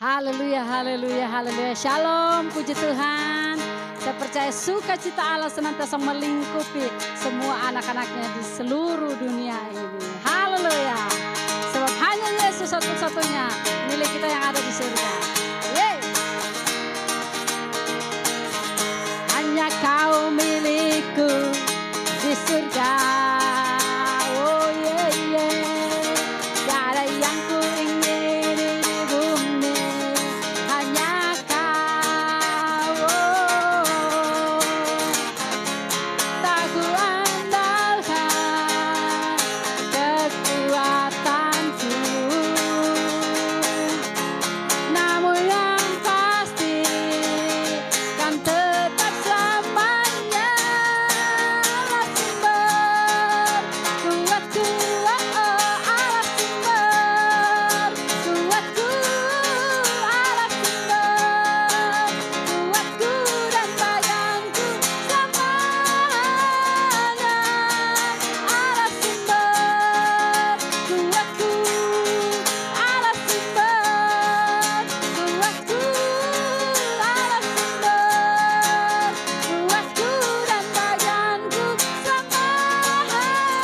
Haleluya, haleluya, haleluya. Shalom, puji Tuhan. Saya percaya sukacita Allah senantiasa melingkupi semua anak-anaknya di seluruh dunia ini. Haleluya. Sebab hanya Yesus satu-satunya milik kita yang ada di surga. Yeay. Hanya Kau milikku di surga. Oh yeah, yeah. Tiada yang ku ingin di bumi, hanya Kau. Oh. Tak ku andalkan kekuatanku, namun yang pasti kan tetap selamanya Allah sumber kuatku, Allah sumber kuatku, Allah sumber kuatku dan bayanku selamanya. Allah sumber kuatku, Allah sumber kuatku, Allah sumber kuatku dan bayanku selamanya,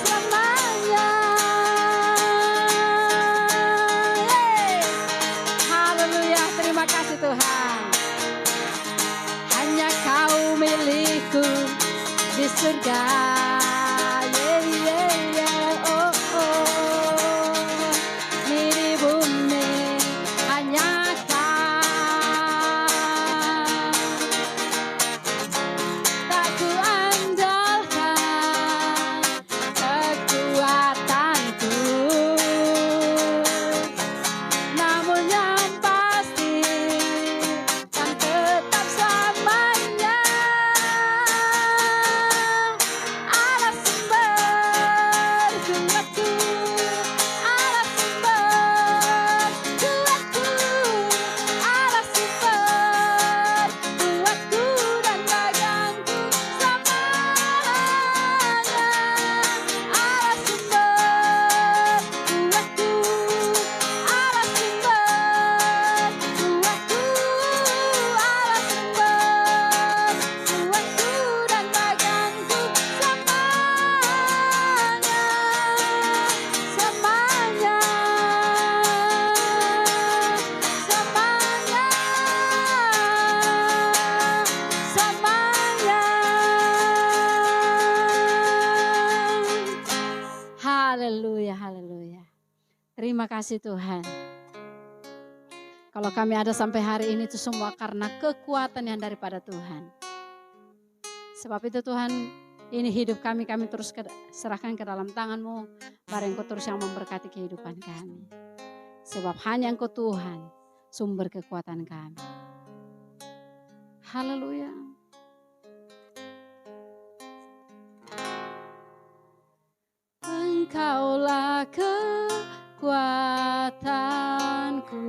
selamanya. Yeay. Haleluya, terima kasih Tuhan. Hanya Kau milikku di surga. Yeah, yeah, yeah. Oh, oh. Di bumi hanya Kau. Tak ku andalkan kekuatanku, namun yang pasti kan tetap selamanya Allah sumber kuatku, Allah sumber kuatku, Allah sumber kuatku dan bayanku selamanya. Allah sumber kuatku, Allah sumber kuatku, Allah sumber kuatku dan bayanku selamanya, selamanya, selamanya, selamanya. Haleluya, haleluya. Terima kasih Tuhan. Kalau kami ada sampai hari ini itu semua karena kekuatan yang daripada Tuhan. Sebab itu Tuhan, ini hidup kami terus serahkan ke dalam tangan-Mu. Mari Engkau terus yang memberkati kehidupan kami. Sebab hanya Engkau Tuhan, sumber kekuatan kami. Haleluya. Engkaulah kekuatanku,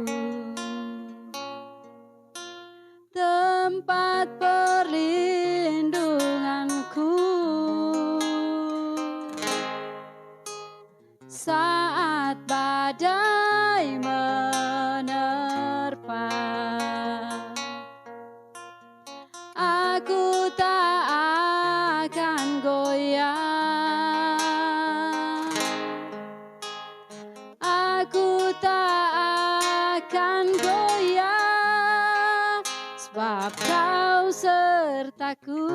tempat perlindunganku saat badai menerpa. Aku tak akan goyah, aku tak akan goyah, sebab Kau sertaku.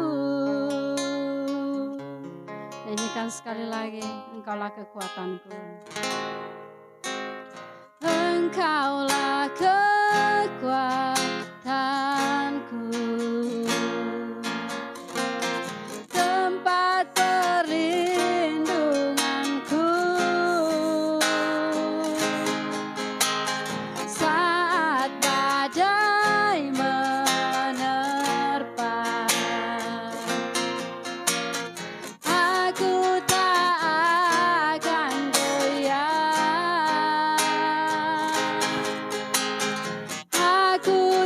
Nyanyikan sekali lagi, Engkaulah kekuatanku. Engkaulah kekuatanku, tempat perlindunganku saat badai menerpa. Aku tak akan goyah, aku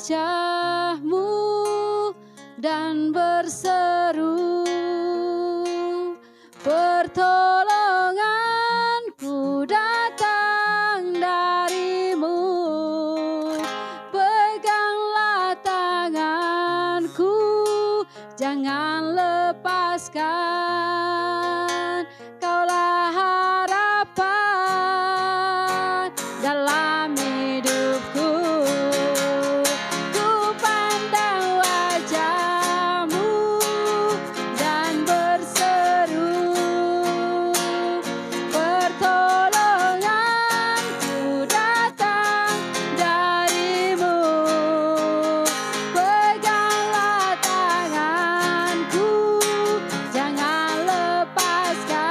wajah-Mu dan berseru, pertolonganku datang dari-Mu. Peganglah tanganku, jangan lepaskan. Kaulah harapan dalam hidupku. Ku pandang wajah-Mu dan berseru, pertolonganku datang dari-Mu. Peganglah tanganku, jangan lepaskan.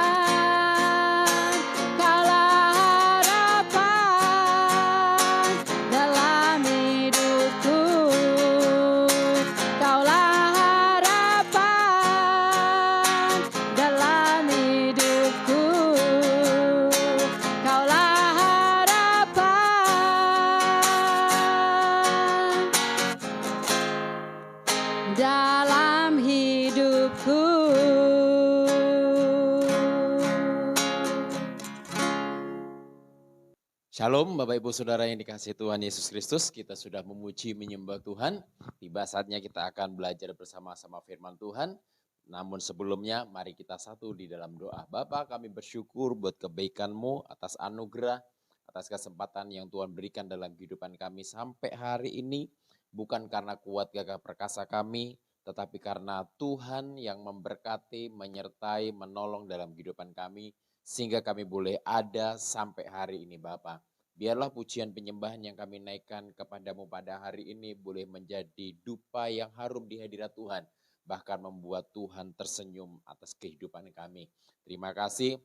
Kaulah harapan dalam hidupku. Kaulah harapan dalam hidupku. Kaulah harapan dalam hidupku. Shalom Bapak Ibu Saudara yang dikasihi Tuhan Yesus Kristus. Kita sudah memuji menyembah Tuhan. Tiba saatnya kita akan belajar bersama-sama firman Tuhan. Namun sebelumnya mari kita satu di dalam doa. Bapa, kami bersyukur buat kebaikan-Mu atas anugerah, atas kesempatan yang Tuhan berikan dalam kehidupan kami sampai hari ini. Bukan karena kuat gagah perkasa kami, tetapi karena Tuhan yang memberkati, menyertai, menolong dalam kehidupan kami. Sehingga kami boleh ada sampai hari ini Bapa. Biarlah pujian penyembahan yang kami naikkan kepadamu pada hari ini boleh menjadi dupa yang harum di hadirat Tuhan. Bahkan membuat Tuhan tersenyum atas kehidupan kami. Terima kasih.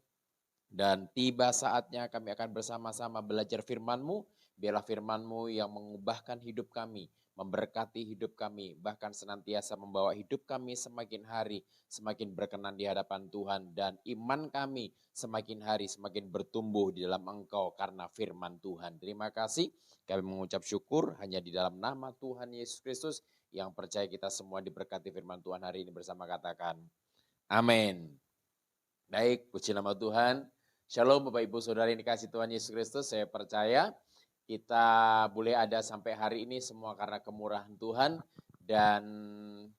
Dan tiba saatnya kami akan bersama-sama belajar firman-Mu. Biarlah firman-Mu yang mengubahkan hidup kami, memberkati hidup kami, bahkan senantiasa membawa hidup kami semakin hari semakin berkenan di hadapan Tuhan. Dan iman kami semakin hari semakin bertumbuh di dalam Engkau karena firman Tuhan. Terima kasih, kami mengucap syukur hanya di dalam nama Tuhan Yesus Kristus yang percaya kita semua diberkati firman Tuhan hari ini bersama, katakan amin. Baik, puji nama Tuhan. Shalom Bapak Ibu Saudara yang dikasihi Tuhan Yesus Kristus. Saya percaya kita boleh ada sampai hari ini semua karena kemurahan Tuhan. Dan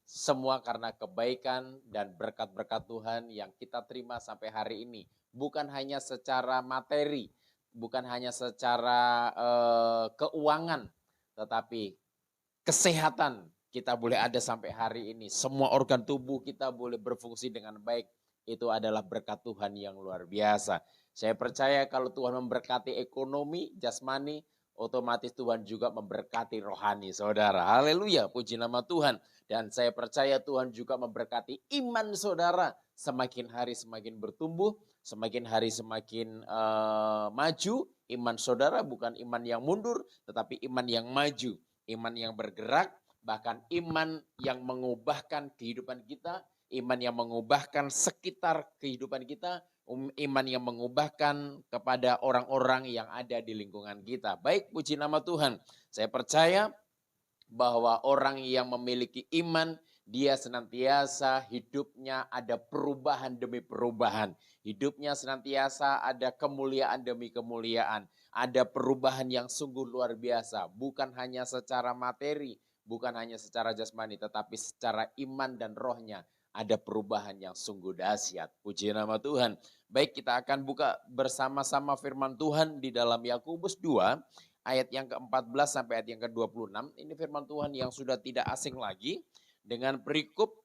semua karena kebaikan dan berkat-berkat Tuhan yang kita terima sampai hari ini. Bukan hanya secara materi, bukan hanya secara keuangan, tetapi kesehatan kita boleh ada sampai hari ini. Semua organ tubuh kita boleh berfungsi dengan baik. Itu adalah berkat Tuhan yang luar biasa. Saya percaya kalau Tuhan memberkati ekonomi, jasmani, otomatis Tuhan juga memberkati rohani, saudara. Haleluya, puji nama Tuhan. Dan saya percaya Tuhan juga memberkati iman saudara. Semakin hari semakin bertumbuh, semakin hari semakin maju. Iman saudara bukan iman yang mundur, tetapi iman yang maju. Iman yang bergerak, bahkan iman yang mengubahkan kehidupan kita. Iman yang mengubahkan sekitar kehidupan kita. Iman yang mengubahkan kepada orang-orang yang ada di lingkungan kita. Baik, puji nama Tuhan. Saya percaya bahwa orang yang memiliki iman, dia senantiasa hidupnya ada perubahan demi perubahan. Hidupnya senantiasa ada kemuliaan demi kemuliaan. Ada perubahan yang sungguh luar biasa. Bukan hanya secara materi, bukan hanya secara jasmani, tetapi secara iman dan rohnya. Ada perubahan yang sungguh dahsyat. Puji nama Tuhan. Baik, kita akan buka bersama-sama firman Tuhan di dalam Yakobus 2 ayat yang ke-14 sampai ayat yang ke-26. Ini firman Tuhan yang sudah tidak asing lagi dengan perikop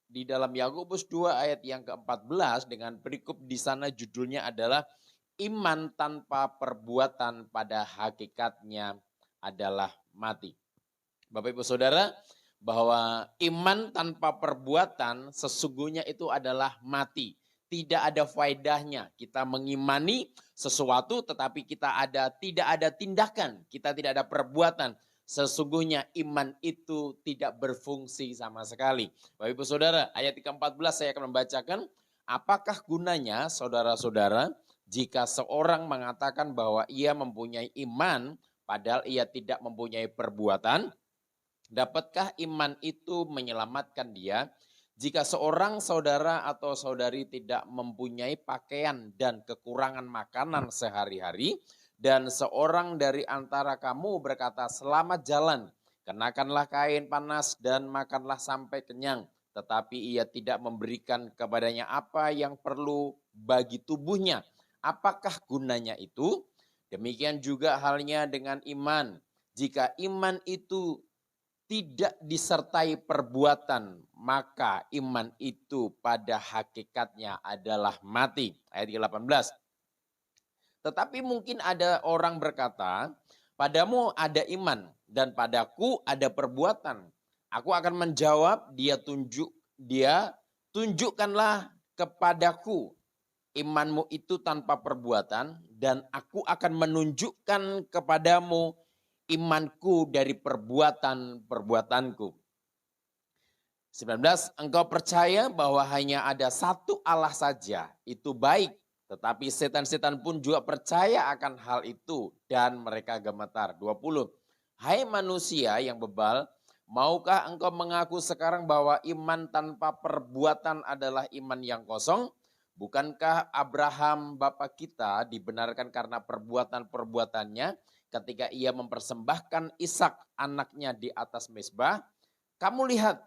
di dalam Yakobus 2 ayat yang ke-14 dengan perikop di sana judulnya adalah iman tanpa perbuatan pada hakikatnya adalah mati. Bapak Ibu Saudara, bahwa iman tanpa perbuatan sesungguhnya itu adalah mati. Tidak ada faedahnya kita mengimani sesuatu tetapi tidak ada tindakan, kita tidak ada perbuatan. Sesungguhnya iman itu tidak berfungsi sama sekali. Bapak Ibu Saudara, ayat ke-14 saya akan membacakan. Apakah gunanya saudara-saudara jika seorang mengatakan bahwa ia mempunyai iman padahal ia tidak mempunyai perbuatan? Dapatkah iman itu menyelamatkan dia? Jika seorang saudara atau saudari tidak mempunyai pakaian dan kekurangan makanan sehari-hari, dan seorang dari antara kamu berkata, "Selamat jalan, kenakanlah kain panas dan makanlah sampai kenyang," tetapi ia tidak memberikan kepadanya apa yang perlu bagi tubuhnya, apakah gunanya itu? Demikian juga halnya dengan iman. Jika iman itu tidak disertai perbuatan, maka iman itu pada hakikatnya adalah mati. Ayat 18. Tetapi mungkin ada orang berkata, padamu ada iman dan padaku ada perbuatan. Aku akan menjawab, dia tunjukkanlah kepadaku imanmu itu tanpa perbuatan, dan aku akan menunjukkan kepadamu imanku dari perbuatan-perbuatanku. 19, engkau percaya bahwa hanya ada satu Allah saja, itu baik. Tetapi setan-setan pun juga percaya akan hal itu dan mereka gemetar. 20, hai manusia yang bebal, maukah engkau mengaku sekarang bahwa iman tanpa perbuatan adalah iman yang kosong? Bukankah Abraham bapa kita dibenarkan karena perbuatan-perbuatannya ketika ia mempersembahkan Ishak anaknya di atas mezbah? Kamu lihat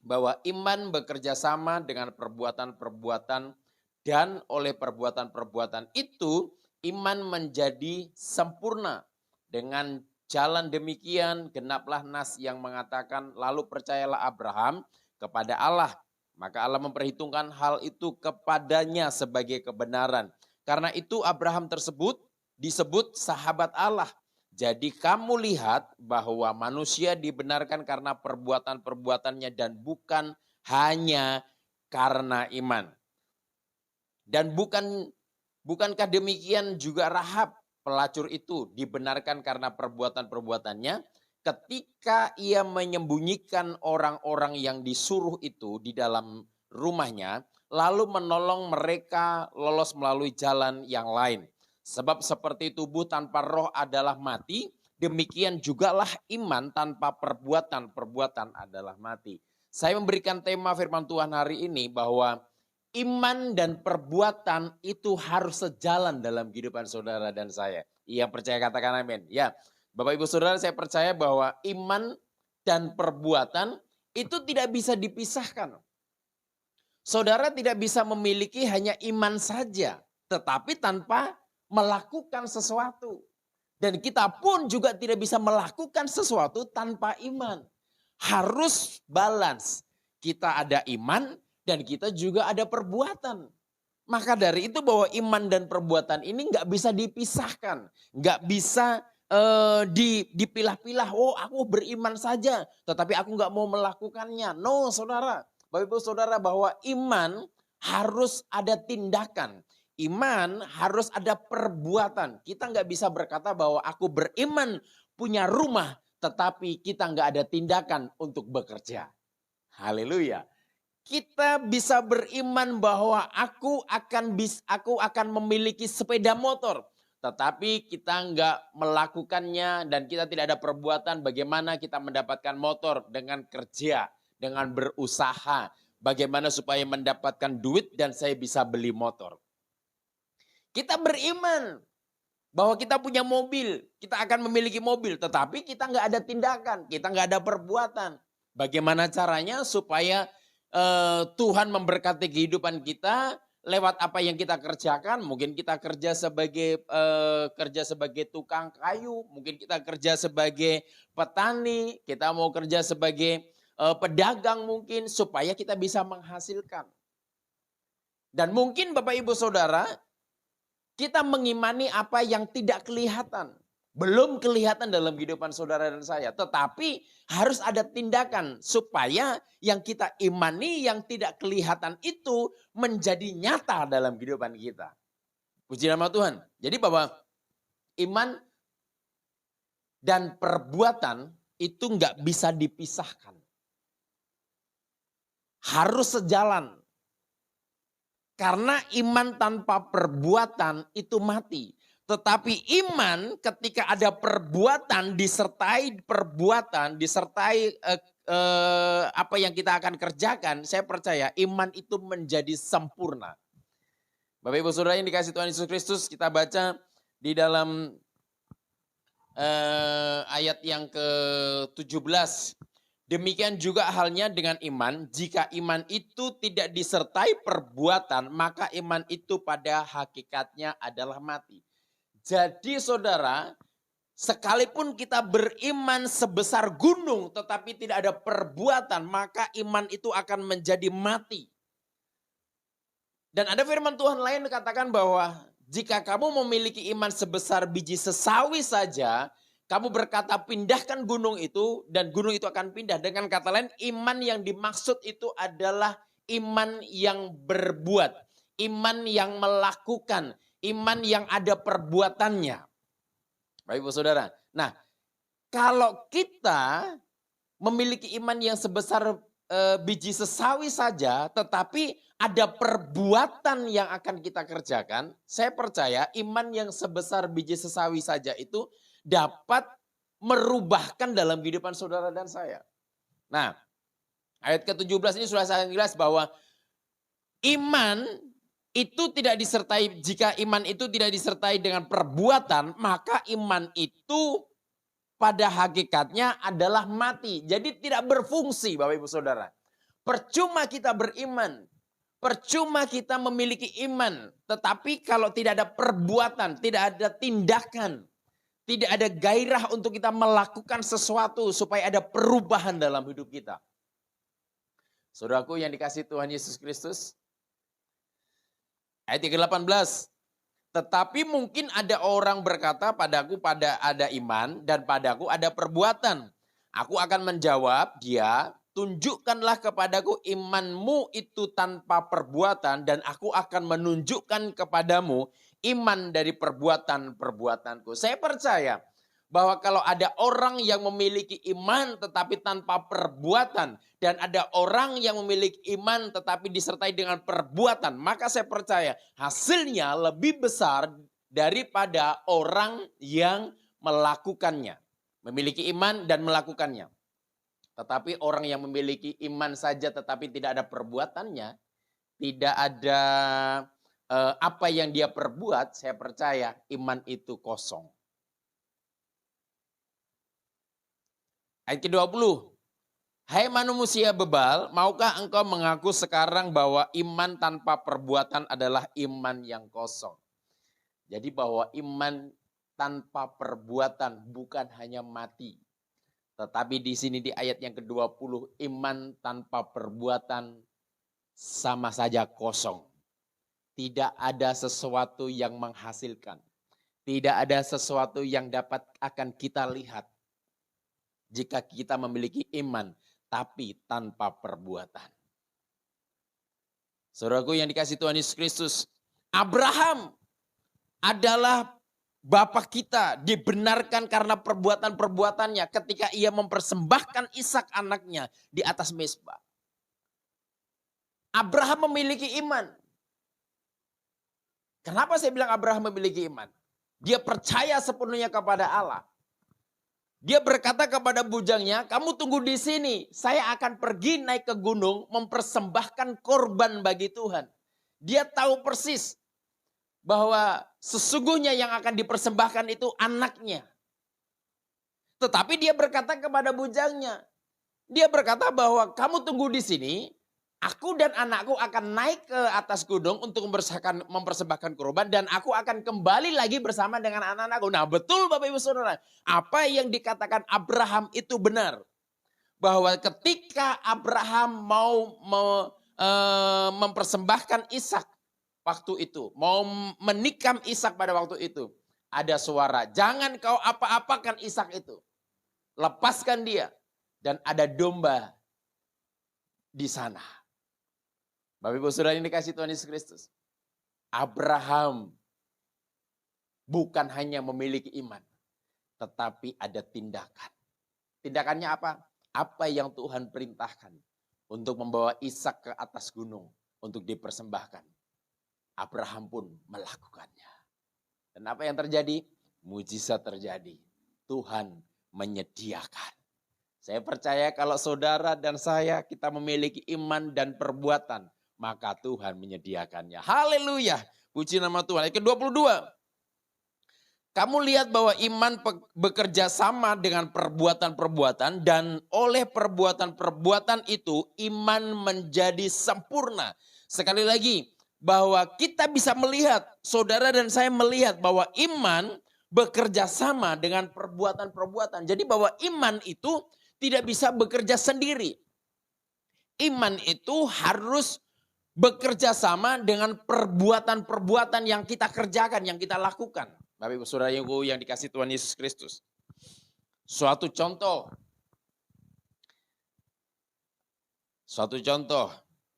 bahwa iman bekerja sama dengan perbuatan-perbuatan, dan oleh perbuatan-perbuatan itu iman menjadi sempurna. Dengan jalan demikian genaplah nas yang mengatakan, lalu percayalah Abraham kepada Allah, maka Allah memperhitungkan hal itu kepadanya sebagai kebenaran. Karena itu Abraham tersebut disebut sahabat Allah. Jadi kamu lihat bahwa manusia dibenarkan karena perbuatan-perbuatannya dan bukan hanya karena iman. Dan bukankah demikian juga Rahab pelacur itu dibenarkan karena perbuatan-perbuatannya? Ketika ia menyembunyikan orang-orang yang disuruh itu di dalam rumahnya, lalu menolong mereka lolos melalui jalan yang lain. Sebab seperti tubuh tanpa roh adalah mati, demikian jugalah iman tanpa perbuatan adalah mati. Saya memberikan tema firman Tuhan hari ini bahwa iman dan perbuatan itu harus sejalan dalam kehidupan saudara dan saya. Yang percaya katakan amin. Ya, Bapak Ibu Saudara, saya percaya bahwa iman dan perbuatan itu tidak bisa dipisahkan. Saudara tidak bisa memiliki hanya iman saja, tetapi tanpa melakukan sesuatu. Dan kita pun juga tidak bisa melakukan sesuatu tanpa iman. Harus balance. Kita ada iman dan kita juga ada perbuatan. Maka dari itu bahwa iman dan perbuatan ini nggak bisa dipisahkan. Nggak bisa dipilah-pilah, oh aku beriman saja, tetapi aku nggak mau melakukannya. No saudara, Bapak Ibu Saudara, bahwa iman harus ada tindakan. Iman harus ada perbuatan. Kita nggak bisa berkata bahwa aku beriman punya rumah, tetapi kita nggak ada tindakan untuk bekerja. Haleluya. Kita bisa beriman bahwa aku akan memiliki sepeda motor, tetapi kita nggak melakukannya dan kita tidak ada perbuatan bagaimana kita mendapatkan motor dengan kerja, dengan berusaha, bagaimana supaya mendapatkan duit dan saya bisa beli motor. Kita beriman bahwa kita punya mobil, kita akan memiliki mobil, tetapi kita nggak ada tindakan, kita nggak ada perbuatan. Bagaimana caranya supaya Tuhan memberkati kehidupan kita lewat apa yang kita kerjakan? Mungkin kita kerja sebagai tukang kayu, mungkin kita kerja sebagai petani, kita mau kerja sebagai pedagang mungkin supaya kita bisa menghasilkan. Dan mungkin Bapak Ibu Saudara, kita mengimani apa yang tidak kelihatan. Belum kelihatan dalam kehidupan saudara dan saya. Tetapi harus ada tindakan supaya yang kita imani yang tidak kelihatan itu menjadi nyata dalam kehidupan kita. Puji nama Tuhan. Jadi bahwa iman dan perbuatan itu nggak bisa dipisahkan. Harus sejalan. Karena iman tanpa perbuatan itu mati. Tetapi iman ketika ada perbuatan, disertai apa yang kita akan kerjakan, saya percaya iman itu menjadi sempurna. Bapak Ibu Saudara yang dikasih Tuhan Yesus Kristus, kita baca di dalam ayat yang ke-17. Demikian juga halnya dengan iman, jika iman itu tidak disertai perbuatan, maka iman itu pada hakikatnya adalah mati. Jadi saudara, sekalipun kita beriman sebesar gunung tetapi tidak ada perbuatan, maka iman itu akan menjadi mati. Dan ada firman Tuhan lain katakan bahwa jika kamu memiliki iman sebesar biji sesawi saja, kamu berkata pindahkan gunung itu dan gunung itu akan pindah. Dengan kata lain, iman yang dimaksud itu adalah iman yang berbuat, iman yang melakukan, iman yang ada perbuatannya. Bapak Ibu Saudara. Nah, kalau kita memiliki iman yang sebesar biji sesawi saja, tetapi ada perbuatan yang akan kita kerjakan, saya percaya iman yang sebesar biji sesawi saja itu dapat merubahkan dalam kehidupan saudara dan saya. Nah, ayat ke-17 ini sudah sangat jelas bahwa iman itu tidak disertai, jika iman itu tidak disertai dengan perbuatan, maka iman itu pada hakikatnya adalah mati. Jadi tidak berfungsi Bapak Ibu Saudara. Percuma kita beriman, percuma kita memiliki iman, tetapi kalau tidak ada perbuatan, tidak ada tindakan, tidak ada gairah untuk kita melakukan sesuatu supaya ada perubahan dalam hidup kita. Saudaraku yang dikasihi Tuhan Yesus Kristus, ayat 18. Tetapi mungkin ada orang berkata padaku ada iman dan padaku ada perbuatan. Aku akan menjawab dia, tunjukkanlah kepadaku imanmu itu tanpa perbuatan dan aku akan menunjukkan kepadamu iman dari perbuatan-perbuatanku. Saya percaya bahwa kalau ada orang yang memiliki iman tetapi tanpa perbuatan dan ada orang yang memiliki iman tetapi disertai dengan perbuatan, maka saya percaya hasilnya lebih besar daripada orang yang melakukannya. Memiliki iman dan melakukannya. Tetapi orang yang memiliki iman saja tetapi tidak ada perbuatannya, tidak ada apa yang dia perbuat, saya percaya iman itu kosong. Ayat ke-20. Hai manusia bebal, maukah engkau mengaku sekarang bahwa iman tanpa perbuatan adalah iman yang kosong? Jadi bahwa iman tanpa perbuatan bukan hanya mati. Tetapi di sini di ayat yang ke-20, iman tanpa perbuatan sama saja kosong. Tidak ada sesuatu yang menghasilkan. Tidak ada sesuatu yang dapat akan kita lihat. Jika kita memiliki iman, tapi tanpa perbuatan. Saudaraku yang dikasihi Tuhan Yesus Kristus, Abraham adalah Bapak kita, dibenarkan karena perbuatan-perbuatannya ketika ia mempersembahkan Ishak anaknya di atas mezbah. Abraham memiliki iman. Kenapa saya bilang Abraham memiliki iman? Dia percaya sepenuhnya kepada Allah. Dia berkata kepada bujangnya, kamu tunggu di sini. Saya akan pergi naik ke gunung mempersembahkan korban bagi Tuhan. Dia tahu persis bahwa sesungguhnya yang akan dipersembahkan itu anaknya. Tetapi dia berkata kepada bujangnya. Dia berkata bahwa kamu tunggu di sini. Aku dan anakku akan naik ke atas gunung untuk mempersembahkan korban. Dan aku akan kembali lagi bersama dengan anak-anakku. Nah betul Bapak Ibu Saudara. Apa yang dikatakan Abraham itu benar. Bahwa ketika Abraham mau mempersembahkan Ishak waktu itu. Mau menikam Ishak pada waktu itu. Ada suara, jangan kau apa-apakan Ishak itu. Lepaskan dia. Dan ada domba di sana. Bapak Ibu Saudara yang dikasihi Tuhan Yesus Kristus. Abraham bukan hanya memiliki iman, tetapi ada tindakan. Tindakannya apa? Apa yang Tuhan perintahkan untuk membawa Ishak ke atas gunung untuk dipersembahkan. Abraham pun melakukannya. Dan apa yang terjadi? Mujizat terjadi. Tuhan menyediakan. Saya percaya kalau saudara dan saya kita memiliki iman dan perbuatan, maka Tuhan menyediakannya. Haleluya. Puji nama Tuhan. Ayat ke-22. Kamu lihat bahwa iman bekerja sama dengan perbuatan-perbuatan dan oleh perbuatan-perbuatan itu iman menjadi sempurna. Sekali lagi, bahwa kita bisa melihat, saudara dan saya melihat bahwa iman bekerja sama dengan perbuatan-perbuatan. Jadi bahwa iman itu tidak bisa bekerja sendiri. Iman itu harus bekerja sama dengan perbuatan-perbuatan yang kita kerjakan, yang kita lakukan. Bapak Ibu Saudara yang dikasih Tuhan Yesus Kristus. Suatu contoh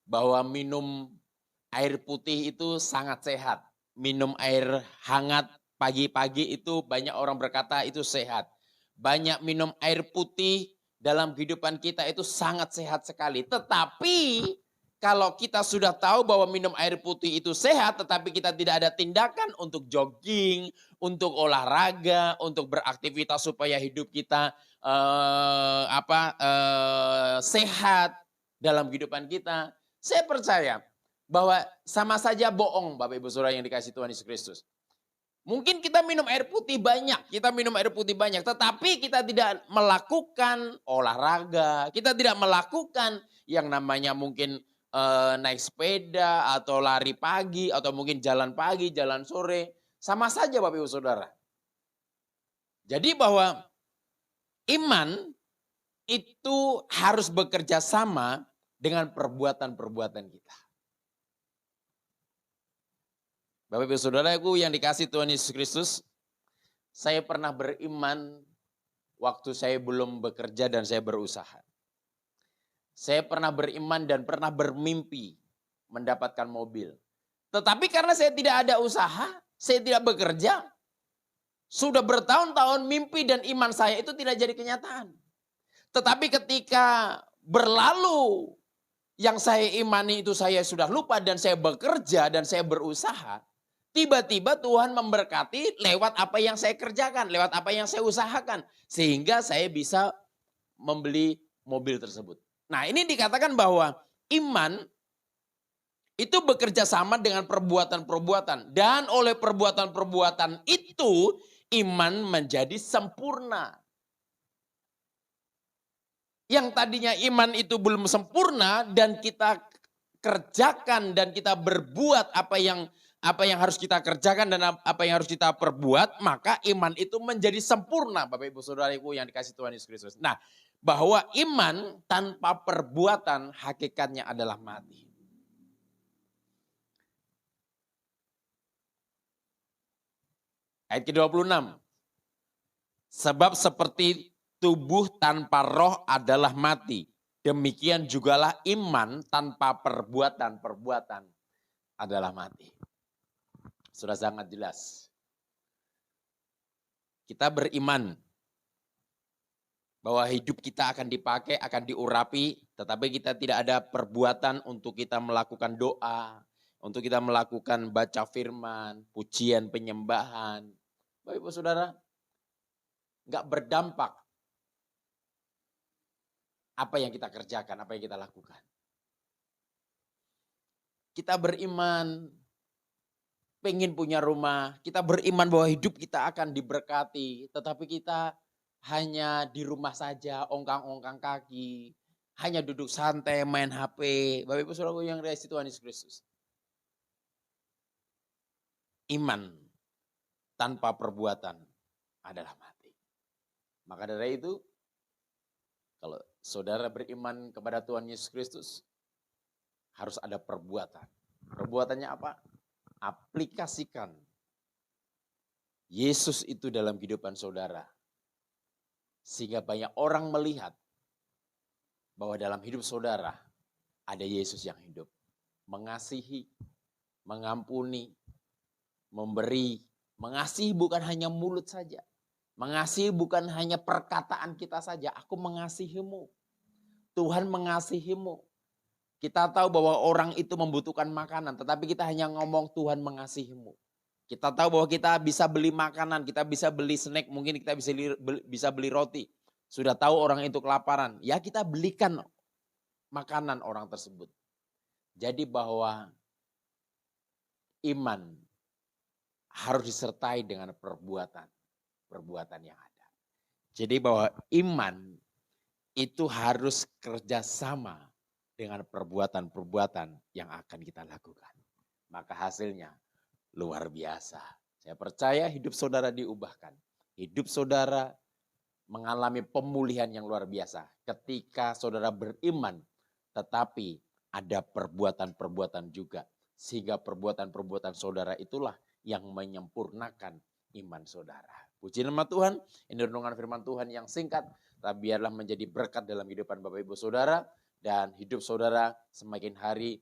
bahwa minum air putih itu sangat sehat. Minum air hangat pagi-pagi itu banyak orang berkata itu sehat. Banyak minum air putih dalam kehidupan kita itu sangat sehat sekali. Tetapi kalau kita sudah tahu bahwa minum air putih itu sehat, tetapi kita tidak ada tindakan untuk jogging, untuk olahraga, untuk beraktivitas supaya hidup kita sehat dalam kehidupan kita. Saya percaya bahwa sama saja bohong, Bapak Ibu Saudara yang dikasih Tuhan Yesus Kristus. Mungkin kita minum air putih banyak, tetapi kita tidak melakukan olahraga, kita tidak melakukan yang namanya mungkin naik sepeda atau lari pagi atau mungkin jalan pagi, jalan sore, sama saja Bapak Ibu Saudara. Jadi bahwa iman itu harus bekerja sama dengan perbuatan-perbuatan kita. Bapak Ibu Saudaraku yang dikasih Tuhan Yesus Kristus, saya pernah beriman waktu saya belum bekerja dan saya berusaha. Saya pernah beriman dan pernah bermimpi mendapatkan mobil. Tetapi karena saya tidak ada usaha, saya tidak bekerja, sudah bertahun-tahun mimpi dan iman saya itu tidak jadi kenyataan. Tetapi ketika berlalu yang saya imani itu saya sudah lupa dan saya bekerja dan saya berusaha, tiba-tiba Tuhan memberkati lewat apa yang saya kerjakan, lewat apa yang saya usahakan. Sehingga saya bisa membeli mobil tersebut. Nah ini dikatakan bahwa iman itu bekerja sama dengan perbuatan-perbuatan. Dan oleh perbuatan-perbuatan itu iman menjadi sempurna. Yang tadinya iman itu belum sempurna dan kita kerjakan dan kita berbuat apa yang harus kita kerjakan dan apa yang harus kita perbuat, maka iman itu menjadi sempurna, Bapak Ibu Saudaraku yang dikasih Tuhan Yesus Kristus. Nah, bahwa iman tanpa perbuatan hakikatnya adalah mati. Ayat ke-26. Sebab seperti tubuh tanpa roh adalah mati, demikian jugalah iman tanpa perbuatan-perbuatan adalah mati. Sudah sangat jelas. Kita beriman bahwa hidup kita akan dipakai, akan diurapi, tetapi kita tidak ada perbuatan untuk kita melakukan doa, untuk kita melakukan baca firman, pujian, penyembahan. Bapak Ibu Saudara, enggak berdampak apa yang kita kerjakan, apa yang kita lakukan. Kita beriman, pengen punya rumah, kita beriman bahwa hidup kita akan diberkati, tetapi kita hanya di rumah saja, ongkang-ongkang kaki, hanya duduk santai, main HP. Bapak Ibu Saudara yang dikasihi Tuhan Yesus Kristus. Iman tanpa perbuatan adalah mati. Maka dari itu, kalau saudara beriman kepada Tuhan Yesus Kristus, harus ada perbuatan. Perbuatannya apa? Aplikasikan Yesus itu dalam kehidupan saudara. Sehingga banyak orang melihat bahwa dalam hidup saudara ada Yesus yang hidup. Mengasihi, mengampuni, memberi. Mengasihi bukan hanya mulut saja. Mengasihi bukan hanya perkataan kita saja. Aku mengasihimu. Tuhan mengasihimu. Kita tahu bahwa orang itu membutuhkan makanan. Tetapi kita hanya ngomong Tuhan mengasihimu. Kita tahu bahwa kita bisa beli makanan, kita bisa beli snack, mungkin kita bisa beli roti. Sudah tahu orang itu kelaparan, ya kita belikan makanan orang tersebut. Jadi bahwa iman harus disertai dengan perbuatan yang ada. Jadi bahwa iman itu harus kerjasama dengan perbuatan-perbuatan yang akan kita lakukan. Maka hasilnya luar biasa. Saya percaya hidup saudara diubahkan. Hidup saudara mengalami pemulihan yang luar biasa. Ketika saudara beriman, tetapi ada perbuatan-perbuatan juga. Sehingga perbuatan-perbuatan saudara itulah yang menyempurnakan iman saudara. Puji nama Tuhan, ini renungan firman Tuhan yang singkat, tapi biarlah menjadi berkat dalam kehidupan Bapak Ibu Saudara, dan hidup saudara semakin hari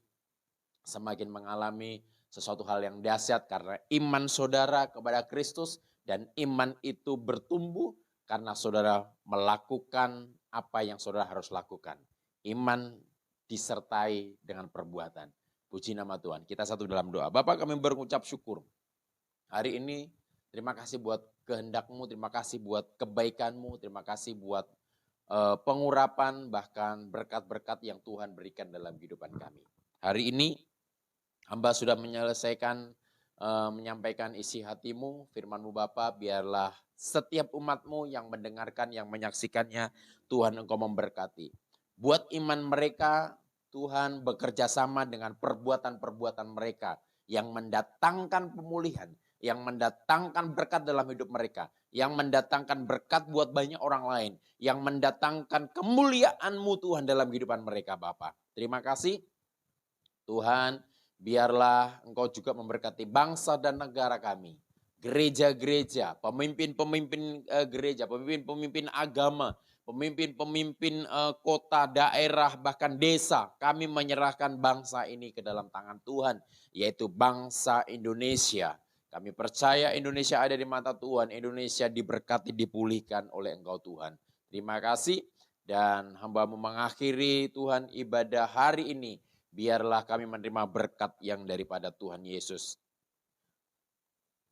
semakin mengalami sesuatu hal yang dahsyat karena iman saudara kepada Kristus, dan iman itu bertumbuh karena saudara melakukan apa yang saudara harus lakukan. Iman disertai dengan perbuatan. Puji nama Tuhan. Kita satu dalam doa. Bapa, kami berucap syukur. Hari ini terima kasih buat kehendak-Mu, terima kasih buat kebaikan-Mu, terima kasih buat pengurapan bahkan berkat-berkat yang Tuhan berikan dalam kehidupan kami. Hari ini hamba sudah menyelesaikan menyampaikan isi hati-Mu, firman-Mu Bapa, biarlah setiap umat-Mu yang mendengarkan, yang menyaksikannya, Tuhan Engkau memberkati. Buat iman mereka, Tuhan bekerja sama dengan perbuatan-perbuatan mereka yang mendatangkan pemulihan, yang mendatangkan berkat dalam hidup mereka, yang mendatangkan berkat buat banyak orang lain, yang mendatangkan kemuliaan-Mu Tuhan dalam kehidupan mereka Bapa. Terima kasih Tuhan, biarlah Engkau juga memberkati bangsa dan negara kami, gereja-gereja, pemimpin-pemimpin gereja, pemimpin-pemimpin agama, pemimpin-pemimpin kota, daerah, bahkan desa. Kami menyerahkan bangsa ini ke dalam tangan Tuhan, yaitu bangsa Indonesia. Kami percaya Indonesia ada di mata Tuhan, Indonesia diberkati, dipulihkan oleh Engkau Tuhan. Terima kasih, dan hamba-Mu mengakhiri Tuhan ibadah hari ini. Biarlah kami menerima berkat yang daripada Tuhan Yesus.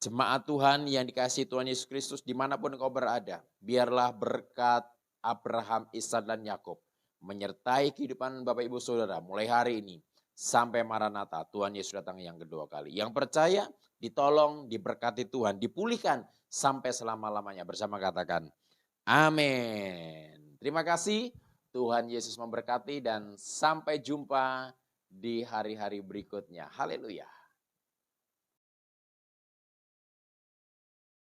Jemaat Tuhan yang dikasihi Tuhan Yesus Kristus dimanapun engkau berada, biarlah berkat Abraham, Ishak dan Yakub menyertai kehidupan Bapak Ibu Saudara mulai hari ini sampai Maranatha, Tuhan Yesus datang yang kedua kali. Yang percaya ditolong, diberkati Tuhan, dipulihkan sampai selama-lamanya. Bersama katakan amin. Terima kasih, Tuhan Yesus memberkati, dan sampai jumpa di hari-hari berikutnya. Haleluya.